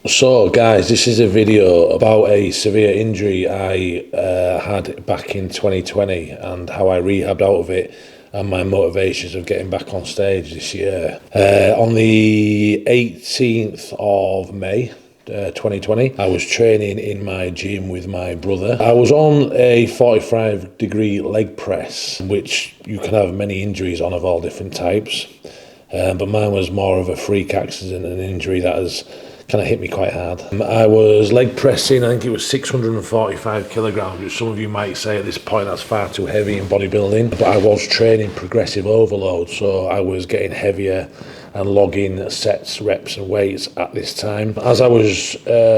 So guys, this is a video about a severe injury I had back in 2020 and how I rehabbed out of it and my motivations of getting back on stage this year. On the 18th of May, 2020, I was training in my gym with my brother. I was on a 45-degree leg press, which you can have many injuries on of all different types. But mine was more of a freak accident, an injury that has kind of hit me quite hard. I was leg pressing, I think it was 645 kilograms, which some of you might say at this point that's far too heavy in bodybuilding. But I was training progressive overload, so I was getting heavier and logging sets, reps and weights at this time. As I was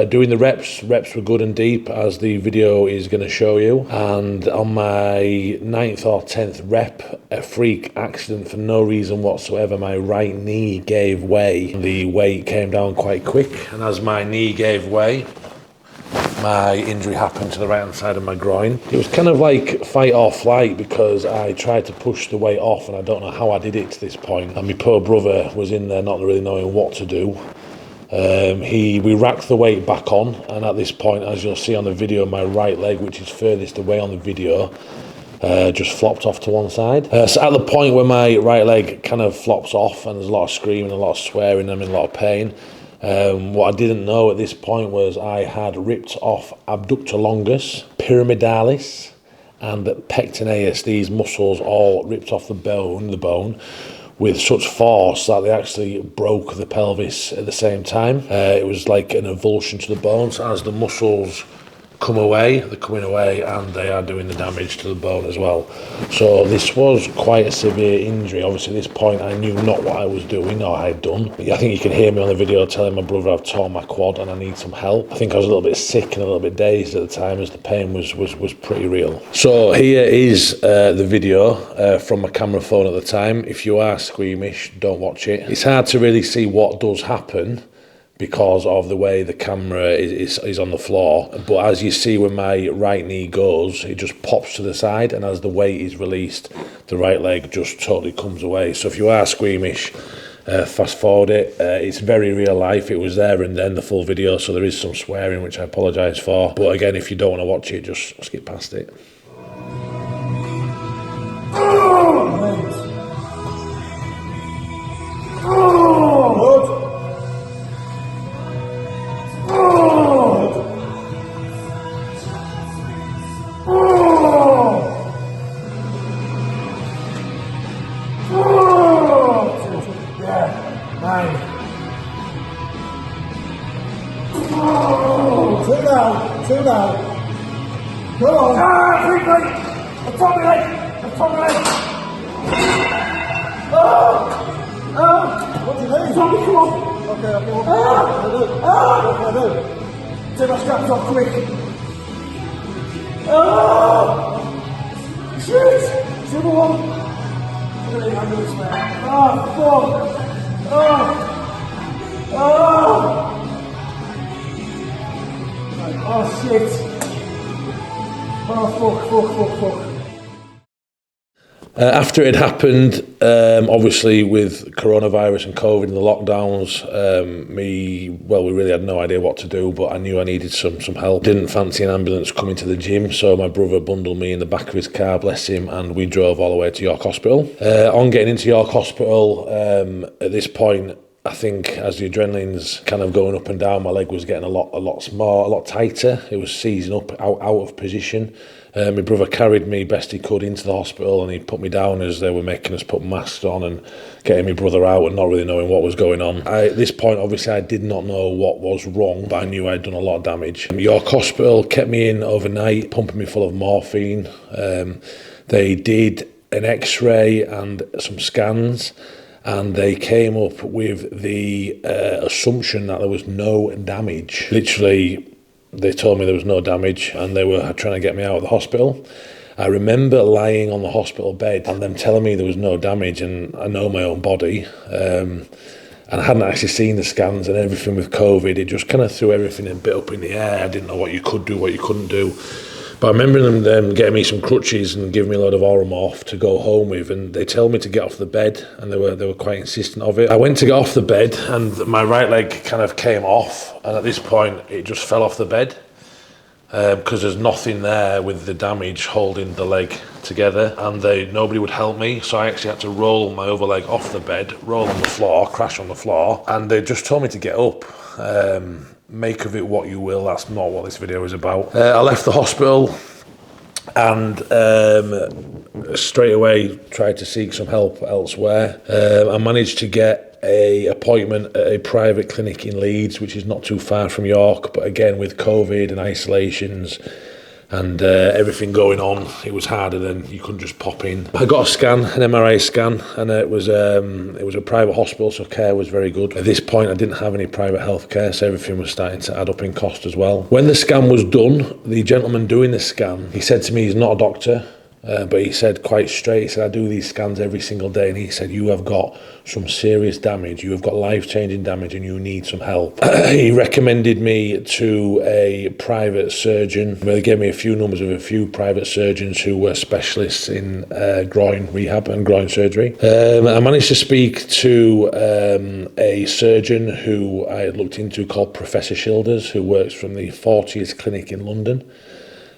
doing the reps were good and deep, as the video is going to show you. And on my 9th or 10th rep, a freak accident for no reason whatsoever, my right knee gave way. The weight came down quite quick, and as my knee gave way, my injury happened to the right hand side of my groin. It was kind of like fight or flight, because I tried to push the weight off and I don't know how I did it to this point. And my poor brother was in there not really knowing what to do. We racked the weight back on, and at this point, as you'll see on the video, my right leg, which is furthest away on the video, just flopped off to one side. So at the point where my right leg kind of flops off and there's a lot of screaming, a lot of swearing, I'm in a lot of pain. What I didn't know at this point was I had ripped off abductor longus, pyramidalis and pectineus, these muscles all ripped off the bone with such force that they actually broke the pelvis at the same time. It was like an avulsion to the bones. As the muscles they're coming away and they are doing the damage to the bone as well. So this was quite a severe injury. Obviously at this point I knew not what I was doing or I had done. I think you can hear me on the video telling my brother I've torn my quad and I need some help. I think I was a little bit sick and a little bit dazed at the time, as the pain was pretty real. So here is the video from my camera phone at the time. If you are squeamish, don't watch it. It's hard to really see what does happen because of the way the camera is on the floor. But as you see, when my right knee goes, it just pops to the side, and as the weight is released, the right leg just totally comes away. So if you are squeamish, fast forward it. It's very real life. It was there and then, the full video, so there is some swearing, which I apologise for. But again, if you don't want to watch it, just skip past it. Two down. Come on. Quickly. The top of your leg. The top of your leg. What do you mean? Tommy, come on. Okay, what can I do? Take my straps off quick. Shit. Super one. I'm doing this, man. Fuck. Oh shit. Fuck. After it happened, obviously with coronavirus and COVID and the lockdowns, we really had no idea what to do, but I knew I needed some help. Didn't fancy an ambulance coming to the gym, so my brother bundled me in the back of his car, bless him, and we drove all the way to York Hospital. On getting into York Hospital, at this point, I think as the adrenaline's kind of going up and down, my leg was getting a lot smaller, a lot tighter. It was seizing up out of position. My brother carried me best he could into the hospital, and he put me down as they were making us put masks on and getting my brother out and not really knowing what was going on. At this point, obviously, I did not know what was wrong, but I knew I'd done a lot of damage. York Hospital kept me in overnight, pumping me full of morphine. They did an x-ray and some scans, and they came up with the assumption that there was no damage. Literally, they told me there was no damage, and they were trying to get me out of the hospital. I remember lying on the hospital bed and them telling me there was no damage, and I know my own body. And I hadn't actually seen the scans and everything with COVID. It just kind of threw everything a bit up in the air. I didn't know what you could do, what you couldn't do. But I remember them getting me some crutches and giving me a load of Oromorph to go home with, and they told me to get off the bed, and they were quite insistent of it. I went to get off the bed, and my right leg kind of came off, and at this point it just fell off the bed because there's nothing there with the damage holding the leg together, and nobody would help me, so I actually had to roll my other leg off the bed, roll on the floor, crash on the floor, and they just told me to get up. Make of it what you will, that's not what this video is about. I left the hospital and straight away tried to seek some help elsewhere. I managed to get an appointment at a private clinic in Leeds, which is not too far from York, but again with COVID and isolations and everything going on, it was harder than you couldn't just pop in. I got a scan, an MRI scan, and it was a private hospital, so care was very good. At this point, I didn't have any private health care, so everything was starting to add up in cost as well. When the scan was done, the gentleman doing the scan, he said to me, he's not a doctor, but he said quite straight, he said, I do these scans every single day, and he said, you have got some serious damage, you have got life-changing damage, and you need some help. He recommended me to a private surgeon. They gave me a few numbers of a few private surgeons who were specialists in groin rehab and groin surgery. I managed to speak to a surgeon who I had looked into called Professor Childers, who works from the 40th Clinic in London.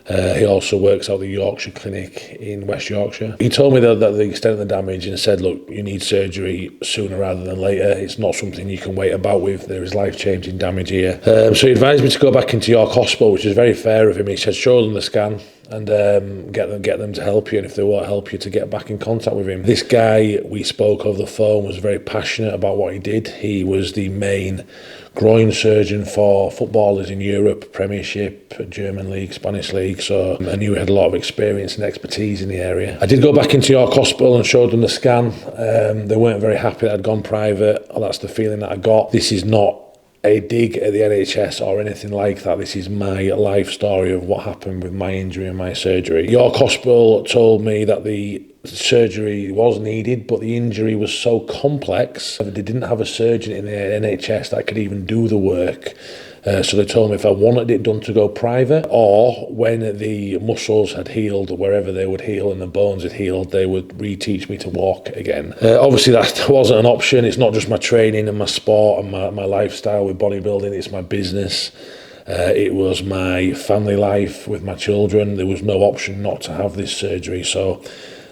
He also works out the Yorkshire Clinic in West Yorkshire. He told me that the extent of the damage and said, look, you need surgery sooner rather than later. It's not something you can wait about with. There is life-changing damage here. So he advised me to go back into York Hospital, which is very fair of him. He said, show them the scan and get them to help you, and if they won't help you, to get back in contact with him. This guy we spoke over the phone was very passionate about what he did. He was the main groin surgeon for footballers in Europe, Premiership, German League, Spanish League, so I knew he had a lot of experience and expertise in the area. I did go back into York Hospital and showed them the scan. They weren't very happy that I'd gone private. That's the feeling that I got. This is not a dig at the NHS or anything like that. This is my life story of what happened with my injury and my surgery. York Hospital told me that the surgery was needed, but the injury was so complex that they didn't have a surgeon in the NHS that could even do the work. So they told me if I wanted it done to go private, or when the muscles had healed, wherever they would heal and the bones had healed, they would reteach me to walk again. Obviously that wasn't an option. It's not just my training and my sport and my lifestyle with bodybuilding, it's my business. It was my family life with my children. There was no option not to have this surgery, so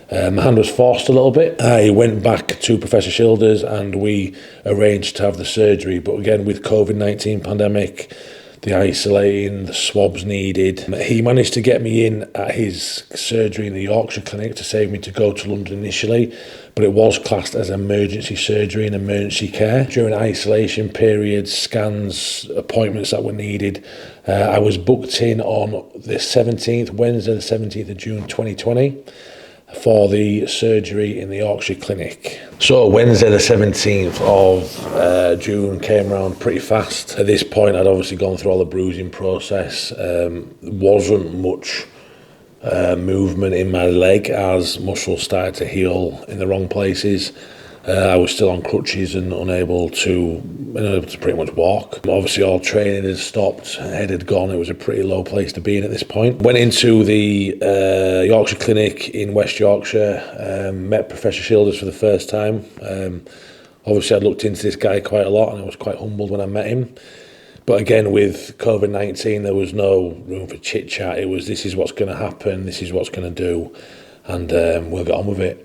my hand was forced a little bit. I went back to Professor Childers and we arranged to have the surgery, but again with COVID-19 pandemic, the isolating, the swabs needed, he managed to get me in at his surgery in the Yorkshire Clinic to save me to go to London initially, but it was classed as emergency surgery and emergency care. During isolation periods, scans, appointments that were needed, I was booked in on the 17th, Wednesday the 17th of June 2020. For the surgery in the Yorkshire Clinic. So Wednesday the 17th of June came around pretty fast. At this point I'd obviously gone through all the bruising process. Wasn't much movement in my leg as muscles started to heal in the wrong places. I was still on crutches and unable to pretty much walk. Obviously all training had stopped, head had gone. It was a pretty low place to be in at this point. Went into the Yorkshire Clinic in West Yorkshire, met Professor Childers for the first time. Obviously I'd looked into this guy quite a lot and I was quite humbled when I met him. But again, with COVID-19, there was no room for chit-chat. It was, this is what's going to happen, this is what's going to do, and we'll get on with it.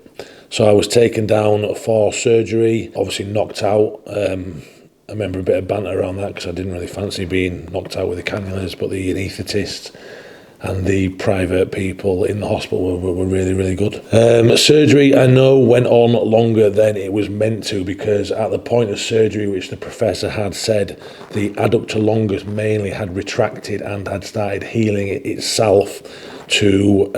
So I was taken down for surgery, obviously knocked out. I remember a bit of banter around that because I didn't really fancy being knocked out with the cannulas, but the anaesthetists and the private people in the hospital were really, really good. Surgery, I know, went on longer than it was meant to, because at the point of surgery, which the professor had said, the adductor longus mainly had retracted and had started healing itself to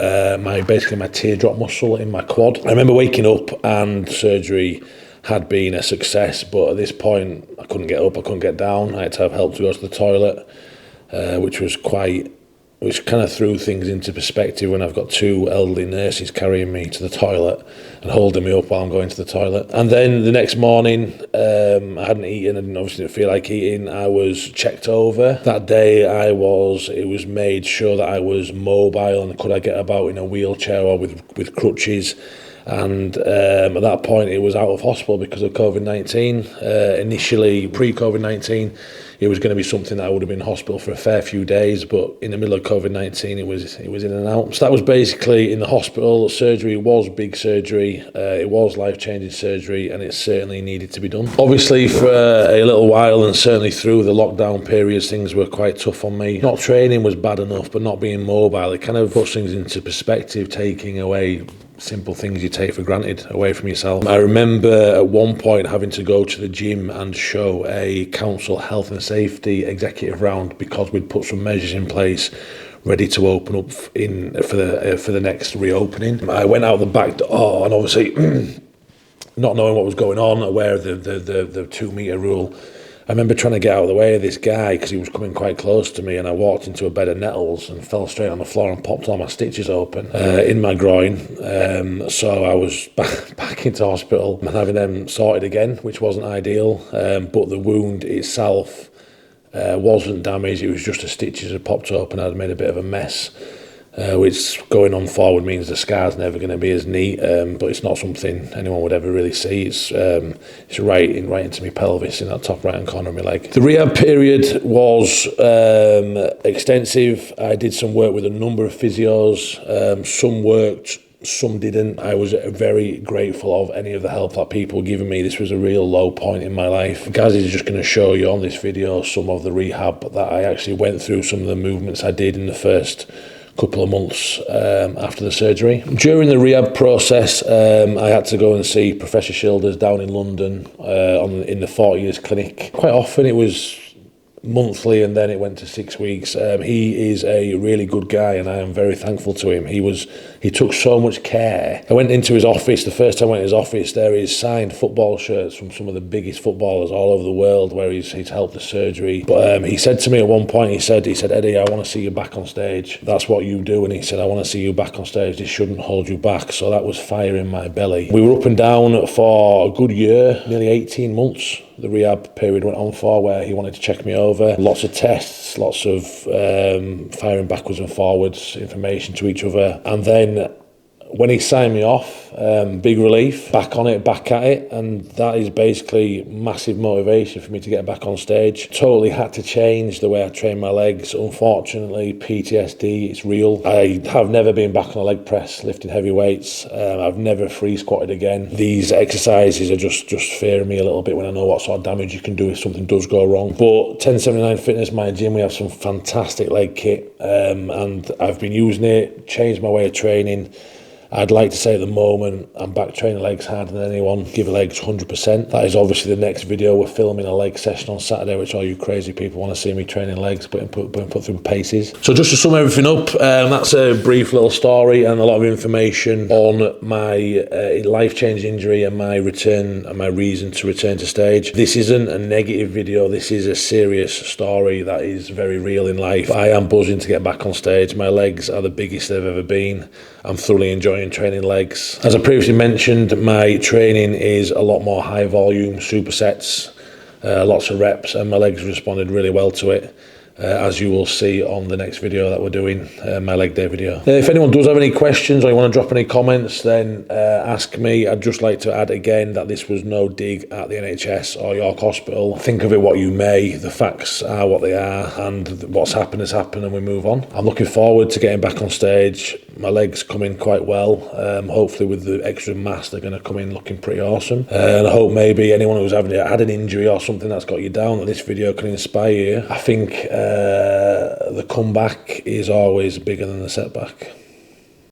basically my teardrop muscle in my quad. I remember waking up and surgery had been a success, but at this point I couldn't get up, I couldn't get down. I had to have help to go to the toilet, which was quite which kind of threw things into perspective when I've got two elderly nurses carrying me to the toilet and holding me up while I'm going to the toilet. And then the next morning, I hadn't eaten and obviously didn't feel like eating. I was checked over. That day it was made sure that I was mobile and could I get about in a wheelchair or with crutches. And at that point it was out of hospital because of COVID-19. Initially, pre-COVID-19, it was going to be something that I would have been in hospital for a fair few days, but in the middle of COVID-19 it was in and out. So that was basically in the hospital. Surgery was big surgery, it was life-changing surgery, and it certainly needed to be done. Obviously for a little while, and certainly through the lockdown periods, things were quite tough on me. Not training was bad enough, but not being mobile, it kind of puts things into perspective, taking away simple things you take for granted away from yourself. I remember at one point having to go to the gym and show a council health and safety executive round because we'd put some measures in place ready to open up for the next reopening. I went out the back door and obviously not knowing what was going on, aware of the 2 metre rule. I remember trying to get out of the way of this guy because he was coming quite close to me, and I walked into a bed of nettles and fell straight on the floor and popped all my stitches open in my groin. So I was back into hospital and having them sorted again, which wasn't ideal. But the wound itself wasn't damaged. It was just the stitches had popped open. I'd made a bit of a mess. Which going on forward means the scar's never going to be as neat, but it's not something anyone would ever really see. It's right into my pelvis in that top right hand corner of my leg. The rehab period was extensive. I did some work with a number of physios. Some worked, some didn't. I was very grateful of any of the help that people were giving me. This was a real low point in my life. Gazzy is just going to show you on this video some of the rehab that I actually went through, some of the movements I did in the first couple of months after the surgery. During the rehab process, I had to go and see Professor Childers down in London in the 40 Years Clinic. Quite often it was monthly, and then it went to 6 weeks. He is a really good guy, and I am very thankful to him. He took so much care. I went into his office. The first time I went to his office, there is signed football shirts from some of the biggest footballers all over the world where he's helped the surgery. But he said to me at one point, he said, Eddie, I want to see you back on stage. That's what you do. And he said, I want to see you back on stage. This shouldn't hold you back. So that was fire in my belly. We were up and down for a good year, nearly 18 months. The rehab period went on for, where he wanted to check me over. Lots of tests, lots of firing backwards and forwards, information to each other. And then when he signed me off, big relief, back on it, back at it, and that is basically massive motivation for me to get back on stage. Totally had to change the way I train my legs. Unfortunately, PTSD, it's real. I have never been back on a leg press, lifting heavy weights. I've never free squatted again. These exercises are just fearing me a little bit when I know what sort of damage you can do if something does go wrong. But 1079 Fitness, my gym, we have some fantastic leg kit, and I've been using it, changed my way of training. I'd like to say at the moment I'm back training legs harder than anyone, give legs 100%. That is obviously the next video. We're filming a leg session on Saturday, which all you crazy people want to see me training legs, put through paces. So just to sum everything up, that's a brief little story and a lot of information on my life-changing injury and my return and my reason to return to stage. This isn't a negative video. This is a serious story that is very real in life. I am buzzing to get back on stage. My legs are the biggest they've ever been. I'm thoroughly enjoying training legs. As I previously mentioned, my training is a lot more high volume, supersets, lots of reps, and my legs responded really well to it. As you will see on the next video that we're doing, my leg day video. If anyone does have any questions or you want to drop any comments, then ask me. I'd just like to add again that this was no dig at the NHS or York Hospital. Think of it what you may. The facts are what they are, and what's happened has happened, and we move on. I'm looking forward to getting back on stage. My legs come in quite well. Hopefully with the extra mass, they're going to come in looking pretty awesome. And I hope maybe anyone who's had an injury or something that's got you down, that this video can inspire you. I think the comeback is always bigger than the setback.